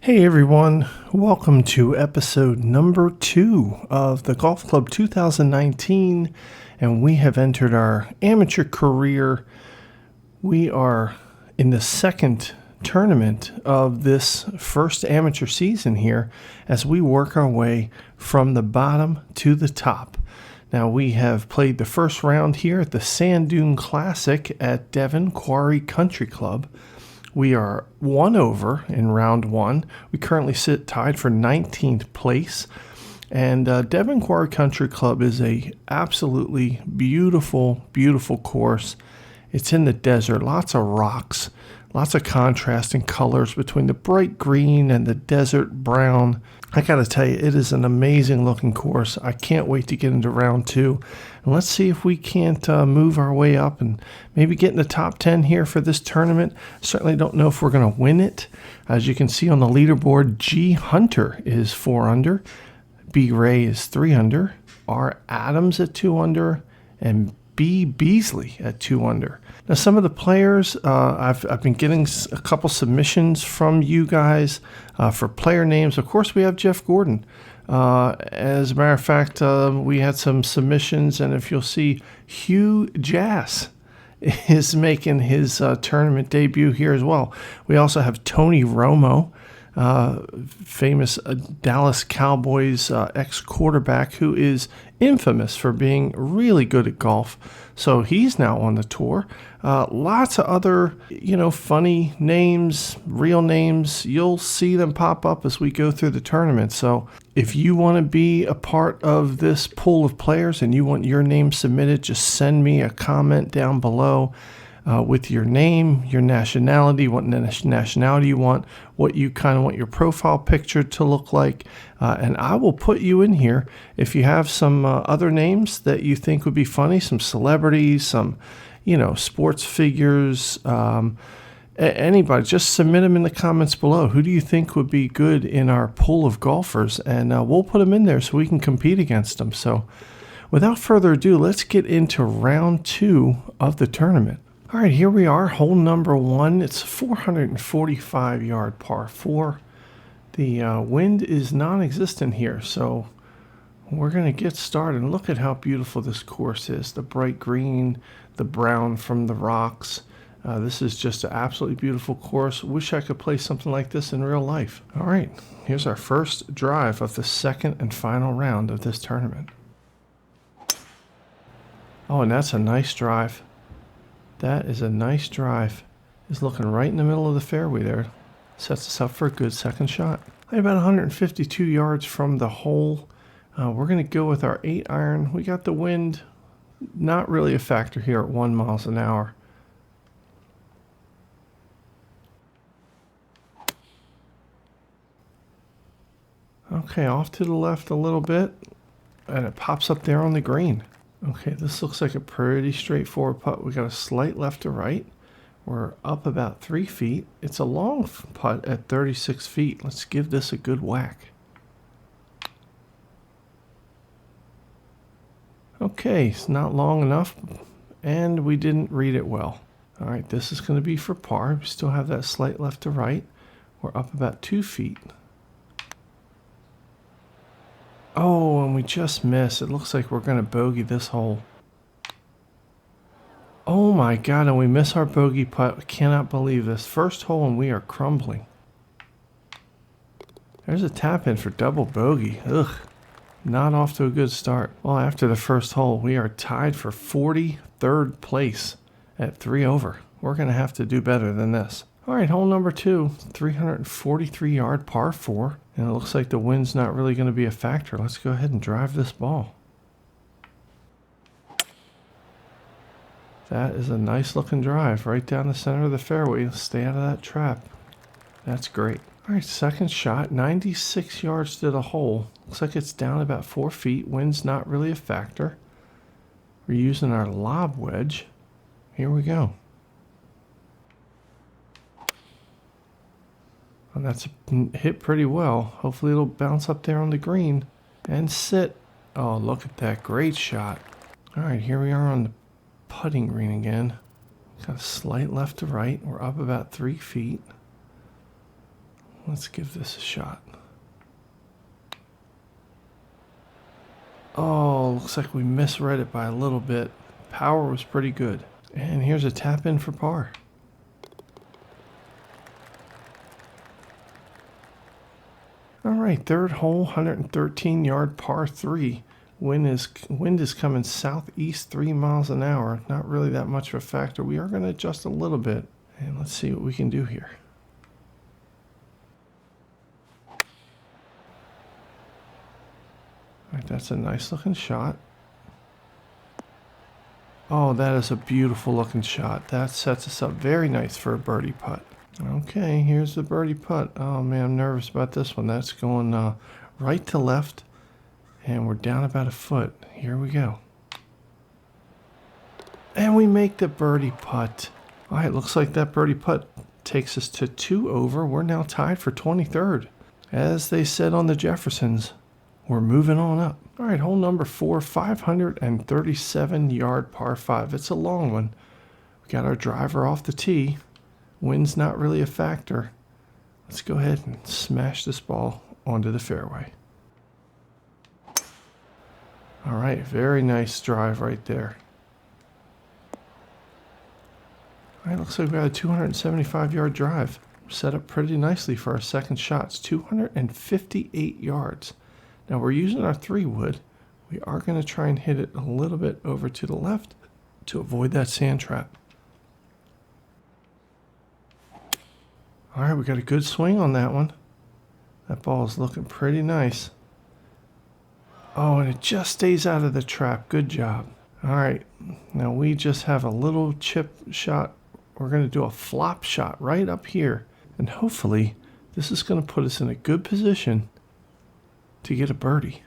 Hey everyone, welcome to episode number 2 of the Golf Club 2019, and we have entered our amateur career. We are in the second tournament of this first amateur season here as we work our way from the bottom to the top. Now we have played the first round here at the Sand Dune Classic at Devon Quarry Country Club. We are 1 over in round 1. We currently sit tied for 19th place. And Devon Quarry Country Club is a absolutely beautiful, beautiful course. It's in the desert, lots of rocks, lots of contrasting colors between the bright green and the desert brown. I gotta tell you, it is an amazing looking course. I can't wait to get into round 2. And let's see if we can't move our way up and maybe get in the top 10 here for this tournament. Certainly don't know if we're gonna win it. As you can see on the leaderboard, G Hunter is 4 under, B Ray is 3 under, R Adams at 2 under, and B Beasley at 2 under. Now, some of the players, I've been getting a couple submissions from you guys for player names. Of course, we have Jeff Gordon. As a matter of fact, we had some submissions, and if you'll see, Hugh Jass is making his tournament debut here as well. We also have Tony Romo, famous Dallas Cowboys ex-quarterback who is infamous for being really good at golf. So he's now on the tour. Lots of other, funny names, real names. You'll see them pop up as we go through the tournament. So if you want to be a part of this pool of players and you want your name submitted, just send me a comment down below. With your name, your nationality, what nationality you want, what you kind of want your profile picture to look like, and I will put you in here. If you have some other names that you think would be funny, some celebrities, some, sports figures, anybody, just submit them in the comments below. Who do you think would be good in our pool of golfers? And we'll put them in there so we can compete against them. So without further ado, let's get into round 2 of the tournament. All right, here we are, hole number 1. It's 445-yard par 4. The wind is non-existent here, so we're going to get started. And look at how beautiful this course is. The bright green, the brown from the rocks. This is just an absolutely beautiful course. Wish I could play something like this in real life. All right, here's our first drive of the second and final round of this tournament. Oh, and that's a nice drive. That is a nice drive. It's looking right in the middle of the fairway there. Sets us up for a good second shot. About 152 yards from the hole. We're going to go with our 8-iron. We got the wind, not really a factor here at 1 mile an hour. Okay, off to the left a little bit, and it pops up there on the green. Okay, this looks like a pretty straightforward putt. We got a slight left to right. We're up about 3 feet. It's a long putt at 36 feet. Let's give this a good whack. Okay, it's not long enough, and we didn't read it well. All right, this is going to be for par. We still have that slight left to right. We're up about 2 feet. Oh, and we just missed. It looks like we're going to bogey this hole. Oh my God, and we miss our bogey putt. I cannot believe this. First hole and we are crumbling. There's a tap in for double bogey. Ugh, not off to a good start. Well, after the first hole, we are tied for 43rd place at 3 over. We're going to have to do better than this. All right, hole number 2, 343-yard par 4. And it looks like the wind's not really going to be a factor. Let's go ahead and drive this ball. That is a nice looking drive right down the center of the fairway. Stay out of that trap. That's great. All right, second shot, 96 yards to the hole. Looks like it's down about 4 feet. Wind's not really a factor. We're using our lob wedge. Here we go. And that's hit pretty well. Hopefully it'll bounce up there on the green and sit. Oh, look at that. Great shot. All right, here we are on the putting green again. Got a slight left to right. We're up about 3 feet. Let's give this a shot. Oh, looks like we misread it by a little bit. Power was pretty good. And here's a tap in for par. All right, third hole, 113-yard par 3. Wind is coming southeast 3 miles an hour. Not really that much of a factor. We are going to adjust a little bit. And let's see what we can do here. All right, that's a nice looking shot. Oh, that is a beautiful looking shot. That sets us up very nice for a birdie putt. Okay, here's the birdie putt. Oh man, I'm nervous about this one. That's going right to left, and we're down about a foot. Here we go. And we make the birdie putt. All right, looks like that birdie putt takes us to 2 over. We're now tied for 23rd. As they said on the Jeffersons, we're moving on up. All right, hole number 4, 537-yard par 5. It's a long one. We got our driver off the tee. Wind's not really a factor. Let's go ahead and smash this ball onto the fairway. All right, very nice drive right there. All right, looks like we got a 275-yard drive. Set up pretty nicely for our second shot. It's 258 yards. Now we're using our 3-wood. We are going to try and hit it a little bit over to the left to avoid that sand trap. All right, we got a good swing on that one. That ball is looking pretty nice. Oh, and it just stays out of the trap. Good job. All right, now we just have a little chip shot. We're going to do a flop shot right up here. And hopefully this is going to put us in a good position to get a birdie.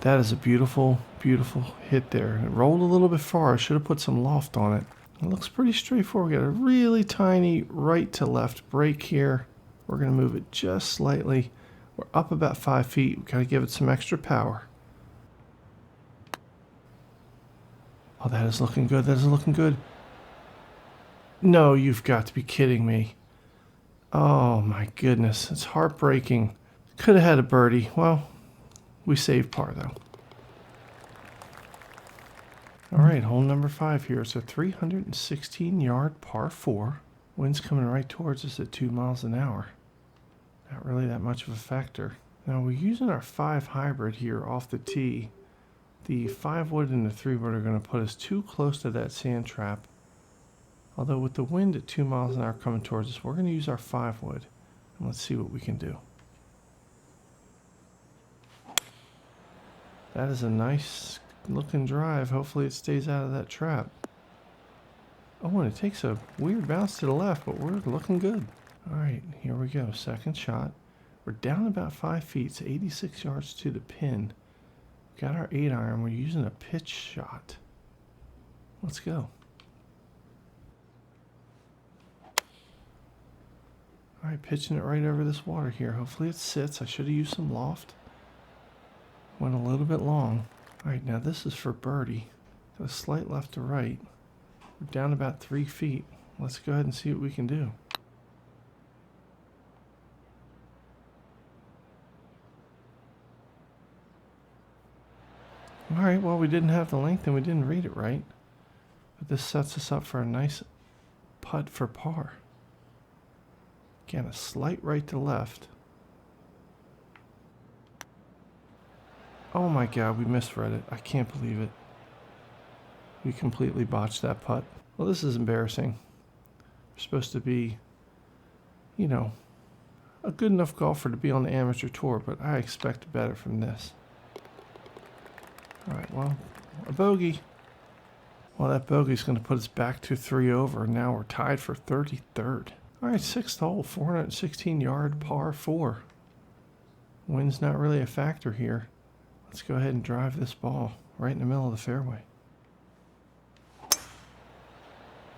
That is a beautiful, beautiful hit there. It rolled a little bit far. I should have put some loft on it. It looks pretty straightforward. We got a really tiny right to left break here. We're going to move it just slightly. We're up about 5 feet. We got to give it some extra power. Oh, that is looking good. That is looking good. No, you've got to be kidding me. Oh my goodness. It's heartbreaking. Could have had a birdie. Well, we saved par though. All right, hole number 5 here. It's a 316-yard par 4. Wind's coming right towards us at 2 miles an hour. Not really that much of a factor. Now we're using our 5 hybrid here off the tee. The 5-wood and the 3-wood are going to put us too close to that sand trap. Although with the wind at 2 miles an hour coming towards us, we're going to use our 5-wood. And let's see what we can do. That is a nice looking drive. Hopefully it stays out of that trap. Oh, and it takes a weird bounce to the left, but we're looking good. All right, here we go. Second shot. We're down about 5 feet. It's 86 yards to the pin. Got our 8-iron. We're using a pitch shot. Let's go. All right, pitching it right over this water here. Hopefully it sits. I should have used some loft. Went a little bit long. All right, now this is for birdie. Got a slight left to right. We're down about 3 feet. Let's go ahead and see what we can do. All right, well, we didn't have the length and we didn't read it right. But this sets us up for a nice putt for par. Again, a slight right to left. Oh my God, we misread it. I can't believe it. We completely botched that putt. Well, this is embarrassing. We're supposed to be, you know, a good enough golfer to be on the amateur tour, but I expect better from this. All right, well, a bogey. Well, that bogey's going to put us back to 3 over, and now we're tied for 33rd. All right, 6th hole, 416-yard par 4. Wind's not really a factor here. Let's go ahead and drive this ball right in the middle of the fairway.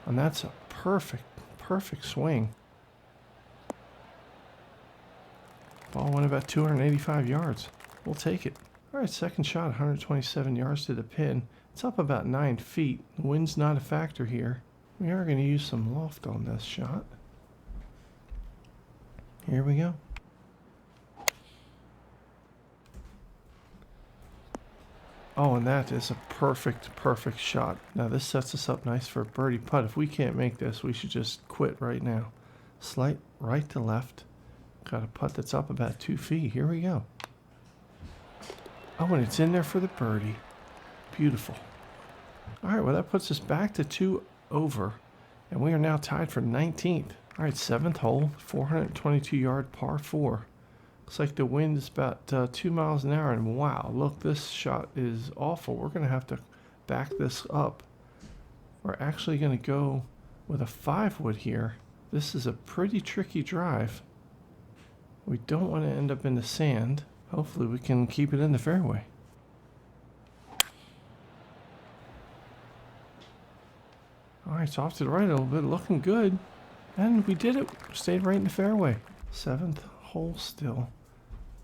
And that's a perfect swing. Ball went about 285 yards. We'll take it. All right, second shot, 127 yards to the pin. It's up about 9 feet. The wind's not a factor here. We are going to use some loft on this shot. Here we go. Oh, and that is a perfect shot. Now this sets us up nice for a birdie putt. If we can't make this, we should just quit right now. Slight right to left. Got a putt that's up about 2 feet. Here we go. Oh, and it's in there for the birdie. Beautiful. All right, well, that puts us back to 2 over, and we are now tied for 19th. All right, 7th hole, 422-yard par 4. Looks like the wind is about 2 miles an hour, and wow, look, this shot is awful. We're going to have to back this up. We're actually going to go with a 5-wood here. This is a pretty tricky drive. We don't want to end up in the sand. Hopefully we can keep it in the fairway. All right, it's off to the right a little bit, looking good. And we did it. Stayed right in the fairway. 7th hole still.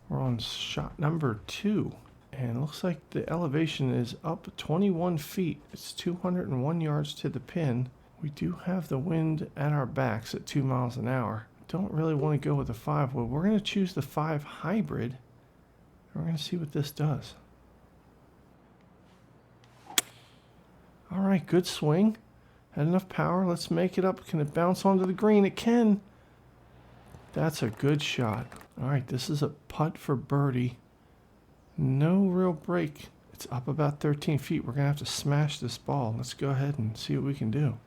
We're on shot number 2. And it looks like the elevation is up 21 feet. It's 201 yards to the pin. We do have the wind at our backs at 2 miles an hour. Don't really want to go with the 5-wood. We're going to choose the 5 hybrid. We're going to see what this does. All right, good swing. Had enough power. Let's make it up. Can it bounce onto the green? It can. That's a good shot. All right, this is a putt for birdie. No real break. It's up about 13 feet. We're going to have to smash this ball. Let's go ahead and see what we can do.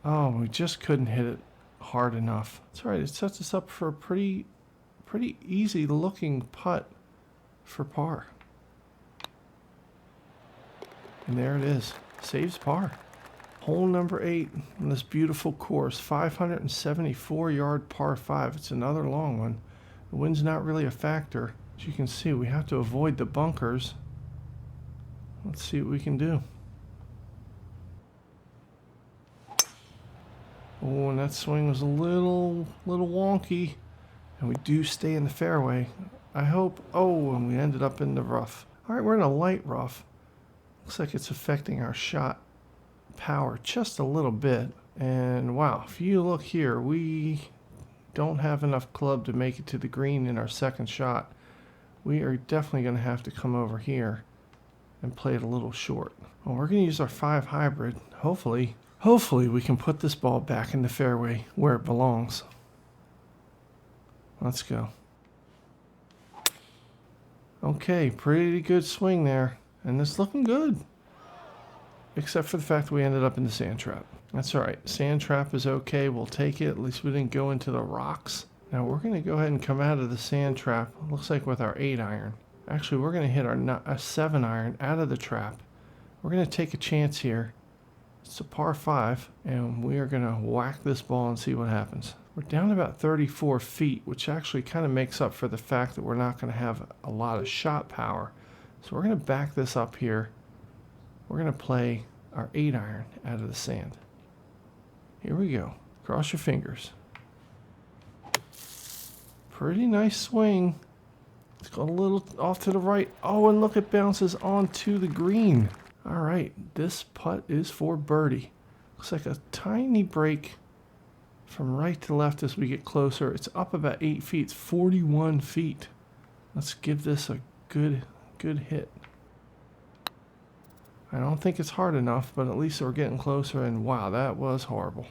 Oh, we just couldn't hit it hard enough. It's all right. It sets us up for a pretty easy looking putt for par. And there it is. Saves par. Hole number 8 on this beautiful course. 574-yard par 5. It's another long one. The wind's not really a factor. As you can see, we have to avoid the bunkers. Let's see what we can do. Oh, and that swing was a little wonky. And we do stay in the fairway. I hope. Oh, and we ended up in the rough. All right, we're in a light rough. Looks like it's affecting our shot power just a little bit. And wow, if you look here, we don't have enough club to make it to the green in our second shot. We are definitely going to have to come over here and play it a little short. Well, we're going to use our 5 hybrid. Hopefully we can put this ball back in the fairway where it belongs. Let's go. Okay, pretty good swing there. And it's looking good. Except for the fact that we ended up in the sand trap. That's all right. Sand trap is okay. We'll take it. At least we didn't go into the rocks. Now we're going to go ahead and come out of the sand trap. Looks like with our 8-iron. Actually, we're going to hit our 7-iron out of the trap. We're going to take a chance here. It's a par 5. And we are going to whack this ball and see what happens. We're down about 34 feet, which actually kind of makes up for the fact that we're not going to have a lot of shot power. So we're going to back this up here. We're going to play our 8-iron out of the sand. Here we go. Cross your fingers. Pretty nice swing. It's got a little off to the right. Oh, and look, it bounces onto the green. All right, this putt is for birdie. Looks like a tiny break from right to left as we get closer. It's up about 8 feet. It's 41 feet. Let's give this a good hit. I don't think it's hard enough, but at least we're getting closer, and wow, that was horrible.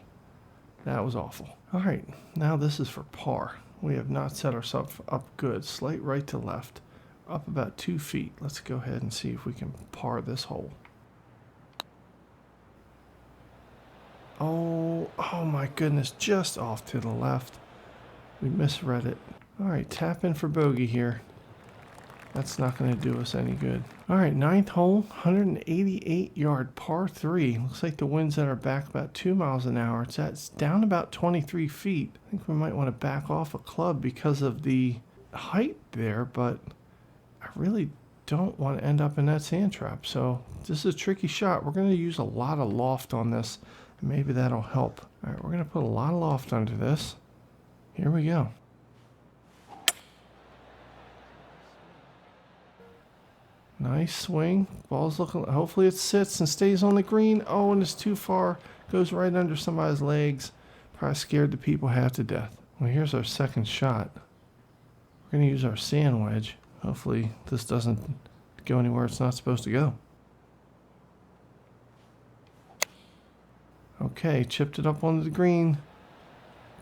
That was awful. All right, now this is for par. We have not set ourselves up good. Slight right to left, up about 2 feet. Let's go ahead and see if we can par this hole. Oh my goodness, just off to the left. We misread it. All right, tap in for bogey here. That's not going to do us any good. All right, 9th hole, 188-yard par 3. Looks like the wind's at our back about 2 miles an hour. It's down about 23 feet. I think we might want to back off a club because of the height there, but I really don't want to end up in that sand trap. So this is a tricky shot. We're going to use a lot of loft on this. Maybe that'll help. All right, we're going to put a lot of loft under this. Here we go. Nice swing. Ball's looking, hopefully it sits and stays on the green. Oh, and it's too far. Goes right under somebody's legs. Probably scared the people half to death. Well, here's our second shot. We're going to use our sand wedge. Hopefully this doesn't go anywhere it's not supposed to go. Okay, chipped it up onto the green.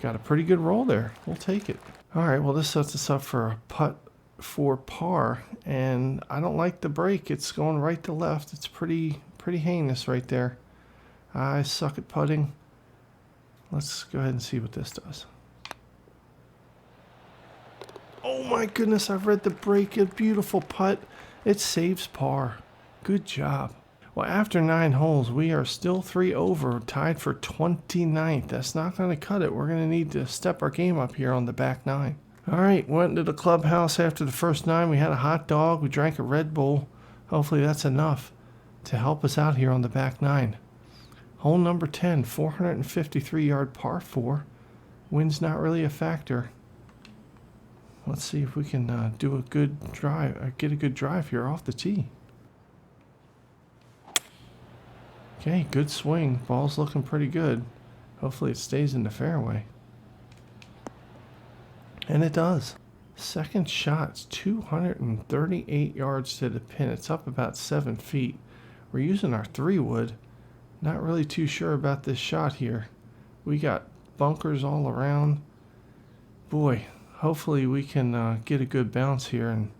Got a pretty good roll there. We'll take it. All right, well, this sets us up for a putt for par, and I don't like the break. It's going right to left. It's pretty heinous right there. I suck at putting. Let's go ahead and see what this does. Oh my goodness, I've read the break. A beautiful putt. It saves par. Good job. Well, after 9 holes, we are still 3 over, tied for 29th. That's not going to cut it. We're going to need to step our game up here on the back 9. All right, went to the clubhouse after the first 9. We had a hot dog. We drank a Red Bull. Hopefully that's enough to help us out here on the back 9. Hole number 10, 453-yard par 4. Wind's not really a factor. Let's see if we can do a good drive, get a good drive here off the tee. Okay, good swing. Ball's looking pretty good. Hopefully it stays in the fairway. And it does. Second shot's 238 yards to the pin. It's up about 7 feet. We're using our 3-wood. Not really too sure about this shot here. We got bunkers all around. Boy, hopefully we can get a good bounce here and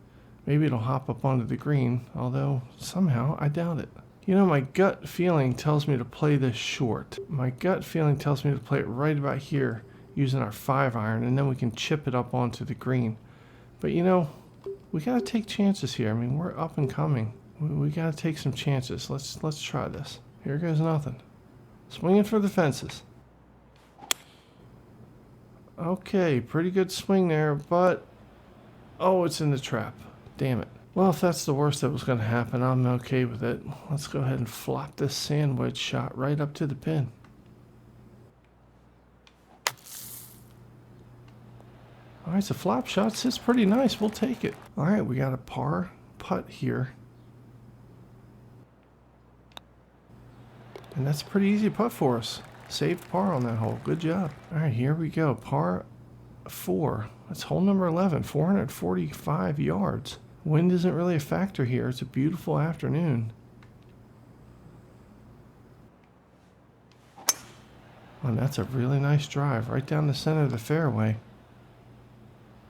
maybe it'll hop up onto the green, although somehow I doubt it. You know, my gut feeling tells me to play this short. My gut feeling tells me to play it right about here using our 5-iron, and then we can chip it up onto the green. But you know, we got to take chances here. I mean, we're up and coming. We got to take some chances. Let's try this. Here goes nothing. Swinging for the fences. Okay, pretty good swing there, but oh, it's in the trap. Damn it. Well, if that's the worst that was going to happen, I'm okay with it. Let's go ahead and flop this sand wedge shot right up to the pin. All right, it's a flop shot. Sits pretty nice. We'll take it. All right, we got a par putt here. And that's a pretty easy putt for us. Saved par on that hole. Good job. All right, here we go. Par 4. That's hole number 11, 445 yards. Wind isn't really a factor here. It's a beautiful afternoon. And that's a really nice drive right down the center of the fairway.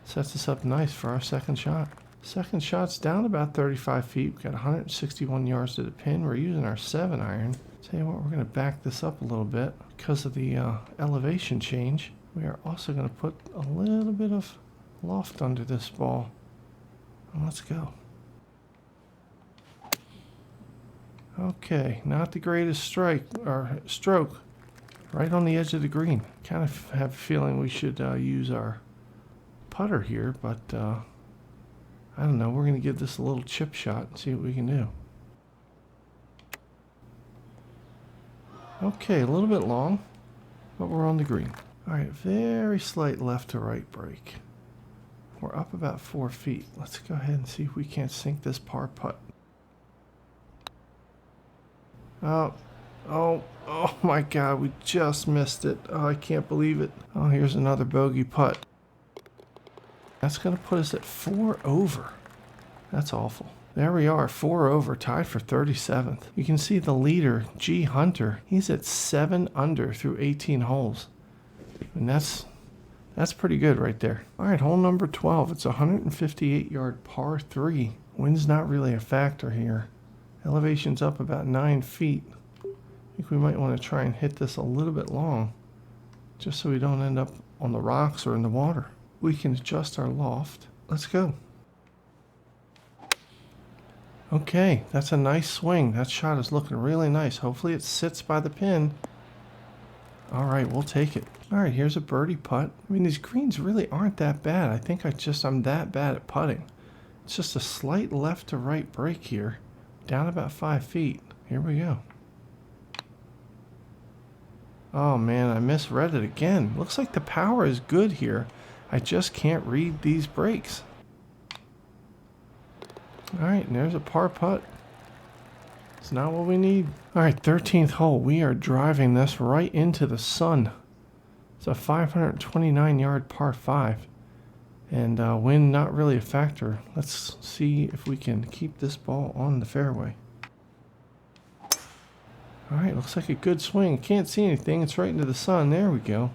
Sets us up nice for our second shot. Second shot's down about 35 feet. We've got 161 yards to the pin. We're using our 7-iron. Tell you what, we're going to back this up a little bit because of the elevation change. We are also going to put a little bit of loft under this ball. And let's go. Okay, not the greatest strike or stroke. Right on the edge of the green. Kind of have a feeling we should use our putter here, but I don't know. We're going to give this a little chip shot and see what we can do. Okay, a little bit long, but we're on the green. All right, very slight left to right break. We're up about 4 feet. Let's go ahead and see if we can't sink this par putt. Oh my God, we just missed it. Oh, I can't believe it. Oh, here's another bogey putt. That's going to put us at 4 over. That's awful. There we are, 4 over, tied for 37th. You can see the leader, G. Hunter, he's at 7 under through 18 holes. And that's pretty good right there. All right, hole number 12. It's a 158-yard par 3. Wind's not really a factor here. Elevation's up about 9 feet. I think we might want to try and hit this a little bit long, just so we don't end up on the rocks or in the water. We can adjust our loft. Let's go. Okay, that's a nice swing. That shot is looking really nice. Hopefully it sits by the pin. All right, we'll take it. All right, here's a birdie putt. I mean, these greens really aren't that bad. I think I'm that bad at putting. It's just a slight left to right break here, down about 5 feet. Here we go. Oh man, I misread it again. Looks like the power is good here. I just can't read these breaks. All right, and there's a par putt. It's not what we need. All right, 13th hole. We are driving this right into the sun. It's a 529-yard par 5. And wind not really a factor. Let's see if we can keep this ball on the fairway. All right, looks like a good swing. Can't see anything. It's right into the sun. There we go.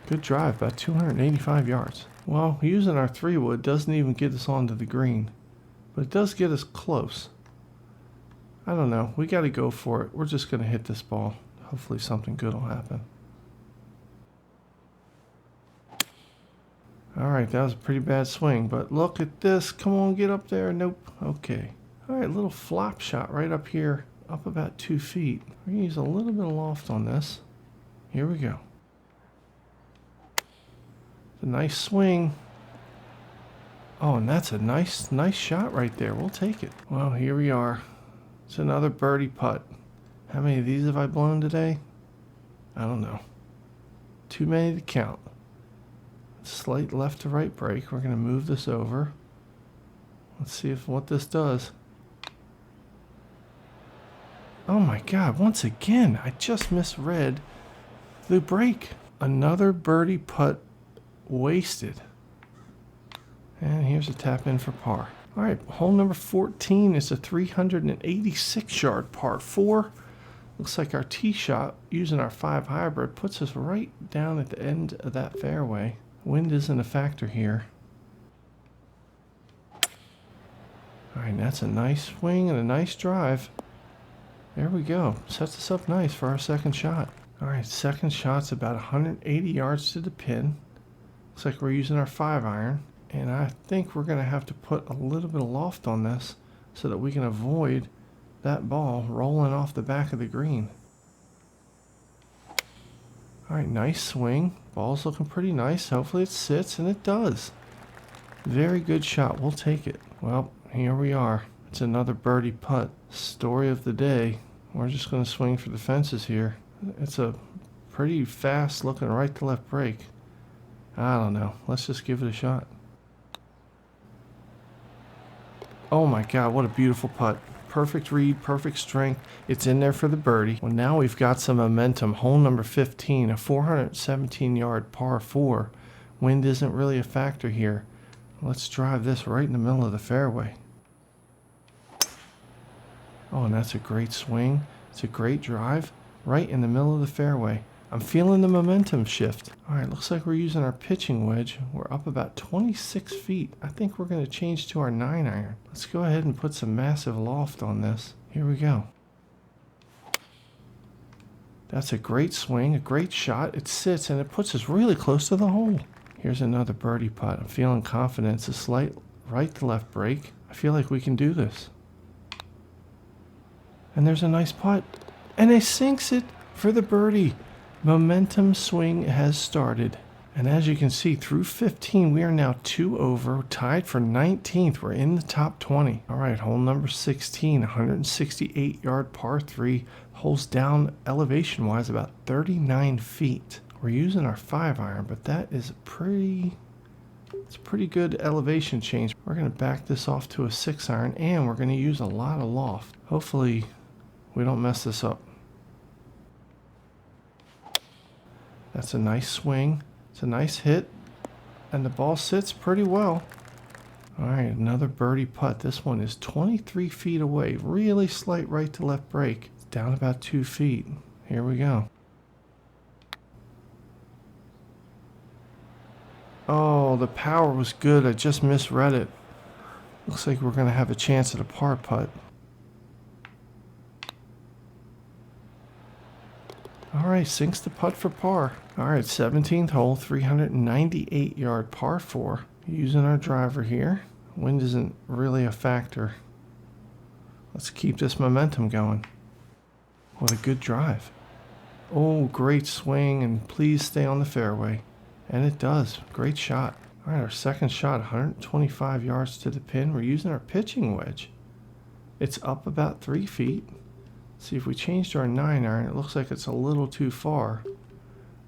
Good drive, about 285 yards. Well, using our 3-wood doesn't even get us onto the green, but it does get us close. I don't know. We got to go for it. We're just going to hit this ball. Hopefully something good will happen. All right, that was a pretty bad swing, but look at this. Come on, get up there. Nope. Okay. All right, little flop shot right up here, up about 2 feet. We're going to use a little bit of loft on this. Here we go. A nice swing. Oh, and that's a nice shot right there. We'll take it. Well, here we are. It's another birdie putt. How many of these have I blown today? I don't know. Too many to count. Slight left to right break. We're going to move this over. Let's see what this does. Oh my God, once again, I just misread the break. Another birdie putt wasted. And here's a tap in for par. All right, hole number 14 is a 386-yard par 4. Looks like our tee shot using our 5 hybrid puts us right down at the end of that fairway. Wind isn't a factor here. All right, that's a nice swing and a nice drive. There we go. Sets us up nice for our second shot. All right, second shot's about 180 yards to the pin. Looks like we're using our 5-iron. And I think we're going to have to put a little bit of loft on this so that we can avoid that ball rolling off the back of the green. All right, nice swing. Ball's looking pretty nice. Hopefully it sits, and it does. Very good shot. We'll take it. Well, here we are. It's another birdie putt. Story of the day. We're just going to swing for the fences here. It's a pretty fast looking right to left break. I don't know. Let's just give it a shot. Oh my God, what a beautiful putt. Perfect read, perfect strength. It's in there for the birdie. Well, now we've got some momentum. Hole number 15, a 417-yard par 4. Wind isn't really a factor here. Let's drive this right in the middle of the fairway. Oh, and that's a great swing. It's a great drive right in the middle of the fairway. I'm feeling the momentum shift. All right, looks like we're using our pitching wedge. We're up about 26 feet. I think we're going to change to our 9-iron. Let's go ahead and put some massive loft on this. Here we go. That's a great swing, a great shot. It sits, and it puts us really close to the hole. Here's another birdie putt. I'm feeling confident. It's a slight right to left break. I feel like we can do this. And there's a nice putt. And it sinks it for the birdie. Momentum swing has started. And as you can see, through 15, we are now 2 over, tied for 19th. We're in the top 20. All right, hole number 16, 168-yard par 3. Holes down elevation-wise about 39 feet. We're using our 5-iron, but that is it's a pretty good elevation change. We're going to back this off to a 6-iron, and we're going to use a lot of loft. Hopefully, we don't mess this up. That's a nice swing. It's a nice hit. And the ball sits pretty well. All right, another birdie putt. This one is 23 feet away. Really slight right to left break. It's down about 2 feet. Here we go. Oh, the power was good. I just misread it. Looks like we're going to have a chance at a par putt. All right, sinks the putt for par. All right, 17th hole, 398-yard par 4. Using our driver here. Wind isn't really a factor. Let's keep this momentum going. What a good drive. Oh, great swing, and please stay on the fairway. And it does. Great shot. All right, our second shot, 125 yards to the pin. We're using our pitching wedge. It's up about 3 feet. See, if we change to our 9-iron, it looks like it's a little too far.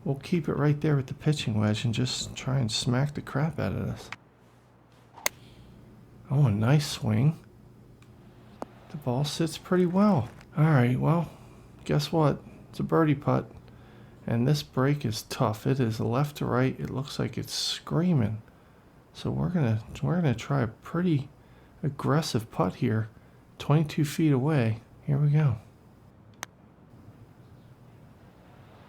We'll keep it right there with the pitching wedge and just try and smack the crap out of this. Oh, a nice swing. The ball sits pretty well. All right, well, guess what? It's a birdie putt. And this break is tough. It is left to right. It looks like it's screaming. So we're gonna try a pretty aggressive putt here. 22 feet away. Here we go.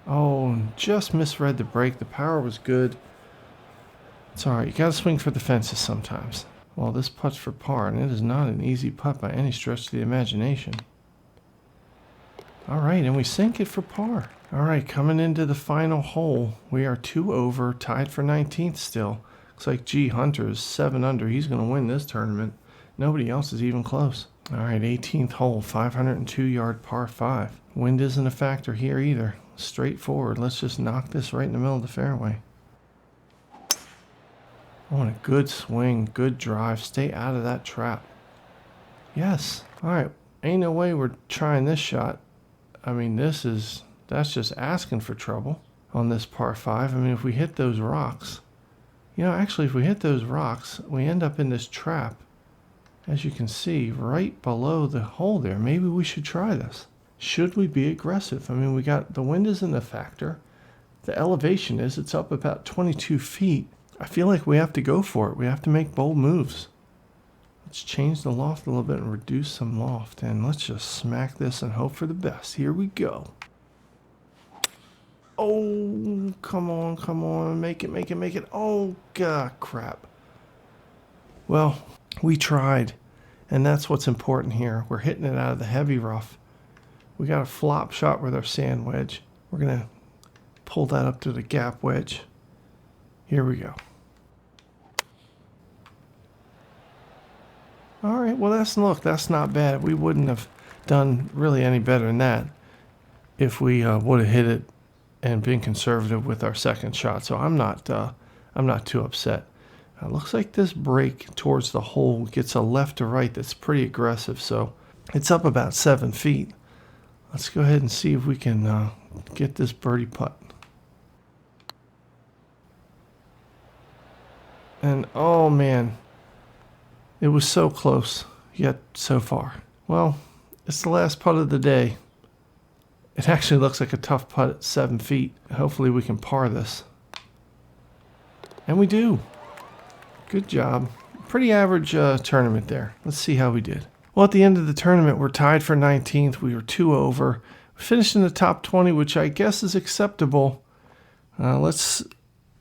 Oh, just misread the break. The power was good. It's all right. You got to swing for the fences sometimes. Well, this putt's for par, and it is not an easy putt by any stretch of the imagination. All right, and we sink it for par. All right, coming into the final hole, we are 2 over, tied for 19th still. Looks like G. Hunter is 7 under. He's going to win this tournament. Nobody else is even close. All right, 18th hole, 502-yard par 5. Wind isn't a factor here either. Straightforward. Let's just knock this right in the middle of the fairway. Oh, and a good swing, good drive. Stay out of that trap. Yes. All right, ain't no way we're trying this shot. I mean, that's just asking for trouble on this par 5. I mean, if we hit those rocks, if we hit those rocks, we end up in this trap, as you can see, right below the hole there. Maybe we should try this. Should we be aggressive? I mean, the wind isn't a factor. The elevation is. It's up about 22 feet. I feel like we have to go for it. We have to make bold moves. Let's change the loft a little bit and reduce some loft. And let's just smack this and hope for the best. Here we go. Oh, come on. Make it. Oh, God, crap. Well, we tried. And that's what's important here. We're hitting it out of the heavy rough. We got a flop shot with our sand wedge. We're going to pull that up to the gap wedge. Here we go. All right, well, that's not bad. We wouldn't have done really any better than that if we would have hit it and been conservative with our second shot. So I'm not too upset. Looks like this break towards the hole gets a left to right that's pretty aggressive. So it's up about 7 feet. Let's go ahead and see if we can get this birdie putt. And oh man, it was so close, yet so far. Well, it's the last putt of the day. It actually looks like a tough putt at 7 feet. Hopefully we can par this. And we do. Good job. Pretty average tournament there. Let's see how we did. Well, at the end of the tournament, we're tied for 19th. We were 2 over. We finished in the top 20, which I guess is acceptable. Let's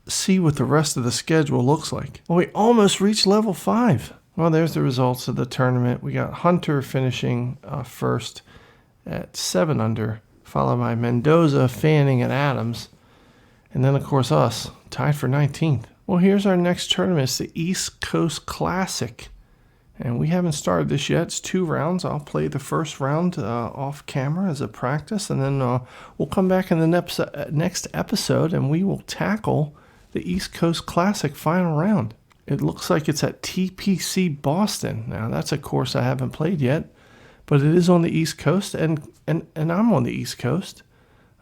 see what the rest of the schedule looks like. Well, we almost reached level 5. Well, there's the results of the tournament. We got Hunter finishing first at 7 under, followed by Mendoza, Fanning, and Adams. And then, of course, us, tied for 19th. Well, here's our next tournament. It's the East Coast Classic. And we haven't started this yet. It's 2 rounds. I'll play the first round off camera as a practice. And then we'll come back in the next episode and we will tackle the East Coast Classic final round. It looks like it's at TPC Boston. Now, that's a course I haven't played yet. But it is on the East Coast. And I'm on the East Coast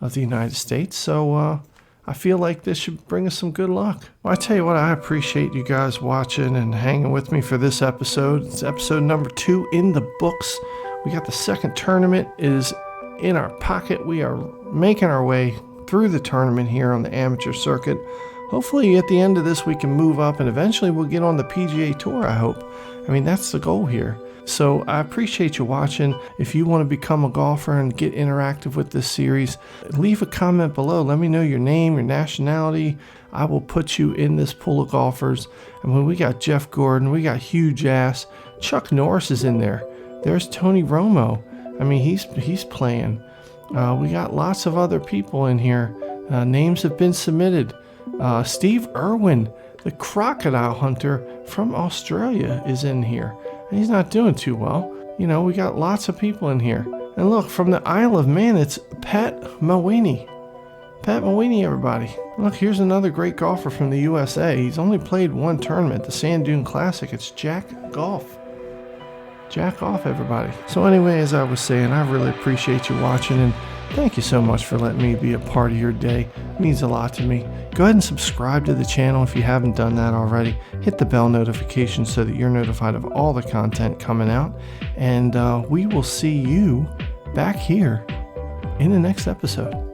of the United States. So I feel like this should bring us some good luck. Well, I tell you what, I appreciate you guys watching and hanging with me for this episode. It's episode number 2 in the books. We got the second tournament is in our pocket. We are making our way through the tournament here on the amateur circuit. Hopefully at the end of this we can move up and eventually we'll get on the PGA Tour, I hope. I mean, that's the goal here. So I appreciate you watching. If you want to become a golfer and get interactive with this series, leave a comment below. Let me know your name, your nationality. I will put you in this pool of golfers. And when we got Jeff Gordon, we got Hugh Jass, Chuck Norris is in there. There's Tony Romo. I mean, he's playing. We got lots of other people in here. Names have been submitted. Steve Irwin, the crocodile hunter from Australia, is in here. And he's not doing too well. You know, we got lots of people in here. And look, from the Isle of Man, it's Pat Mawini. Pat Mawini, everybody. Look, here's another great golfer from the USA. He's only played 1 tournament, the Sand Dune Classic. It's Jack Goff. Jack off, everybody. So anyway, as I was saying, I really appreciate you watching. And Thank you so much for letting me be a part of your day. It means a lot to me. Go ahead and subscribe to the channel if you haven't done that already. Hit the bell notification so that you're notified of all the content coming out. And we will see you back here in the next episode.